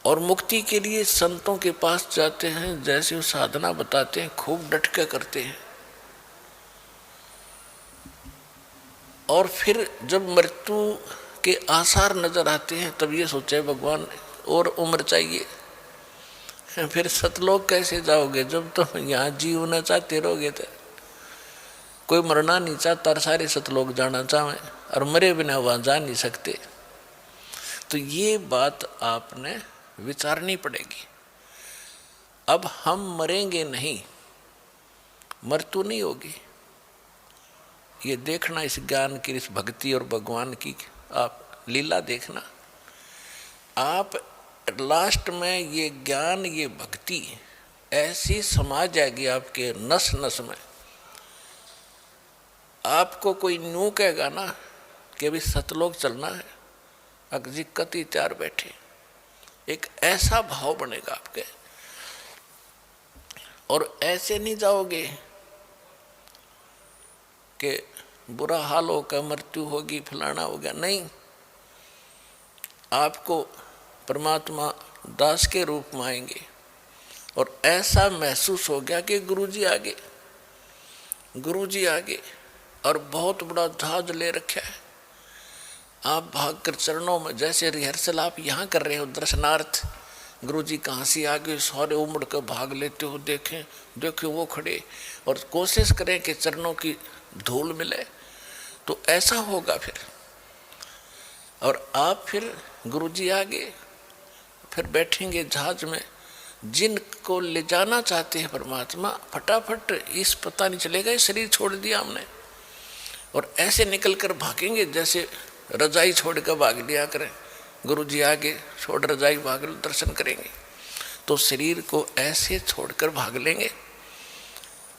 और मुक्ति के लिए संतों के पास जाते हैं, जैसे वो साधना बताते हैं खूब डट के करते हैं। और फिर जब मृत्यु के आसार नजर आते हैं तब ये सोचे भगवान और उम्र चाहिए। फिर सतलोक कैसे जाओगे जब तुम तो यहाँ जीवना चाहते रहोगे? तो कोई मरना नहीं चाहता, सारे सतलोक जाना चाहे, और मरे बिना वहां जा नहीं सकते। तो ये बात आपने विचारनी पड़ेगी। अब हम मरेंगे नहीं, मृत्यु नहीं होगी, ये देखना। इस ज्ञान की, इस भक्ति और भगवान की आप लीला देखना। आप लास्ट में ये ज्ञान, ये भक्ति ऐसी समा जाएगी आपके नस नस में। आपको कोई न्यू कहेगा ना कि अभी सतलोक चलना है, अगजी कति त्यार बैठे, एक ऐसा भाव बनेगा आपके। और ऐसे नहीं जाओगे कि बुरा हाल होगा, मृत्यु होगी, फलाना होगा, नहीं। आपको परमात्मा दास के रूप में आएंगे और ऐसा महसूस हो गया कि गुरुजी आगे, गुरुजी आगे, और बहुत बड़ा जहाज ले रखा है। आप भागकर चरणों में, जैसे रिहर्सल आप यहाँ कर रहे हो दर्शनार्थ, गुरुजी कहाँ से आ गए, सारे उमड़ कर भाग लेते हो। देखें देखें वो खड़े, और कोशिश करें कि चरणों की धूल मिले, तो ऐसा होगा फिर। और आप फिर गुरुजी आगे फिर बैठेंगे जहाज में। जिनको ले जाना चाहते हैं परमात्मा, फटाफट इस पता नहीं चलेगा ये शरीर छोड़ दिया हमने, और ऐसे निकल कर भागेंगे जैसे रजाई छोड़ कर भाग लिया करें। गुरुजी आगे छोड़ रजाई भाग, दर्शन करेंगे, तो शरीर को ऐसे छोड़कर भाग लेंगे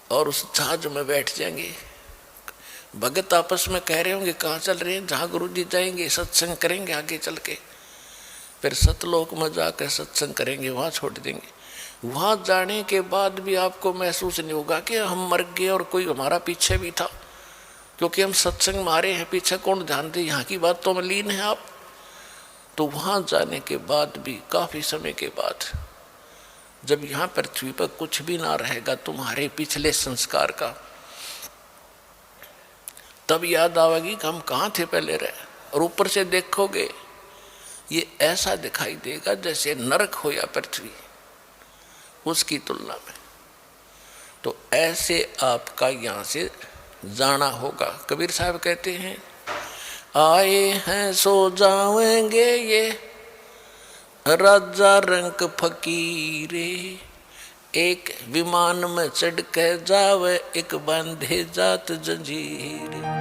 और उस जहाज में बैठ जाएंगे। भगत आपस में कह रहे होंगे कहाँ चल रहे हैं? जहाँ गुरुजी जाएंगे सत्संग करेंगे आगे चल के, फिर सतलोक में जाकर सत्संग करेंगे, वहाँ छोड़ देंगे। वहाँ जाने के बाद भी आपको महसूस नहीं होगा कि हम मर गए और कोई हमारा पीछे भी था, क्योंकि हम सत्संग मारे हैं, पीछे कौन ध्यान दे, यहाँ की बातों में लीन है आप। तो वहाँ जाने के बाद भी काफ़ी समय के बाद, जब यहाँ पृथ्वी पर कुछ भी ना रहेगा तुम्हारे पिछले संस्कार का, तब याद आवेगी कि हम कहाँ थे पहले रहे। और ऊपर से देखोगे ये ऐसा दिखाई देगा जैसे नरक हो या पृथ्वी उसकी तुलना में। तो ऐसे आपका यहाँ से जाना होगा। कबीर साहब कहते हैं, आए हैं सो जाएंगे ये राजा रंग फकीरे, एक विमान में चढ़ के जावे एक बांधे जात जंजीर।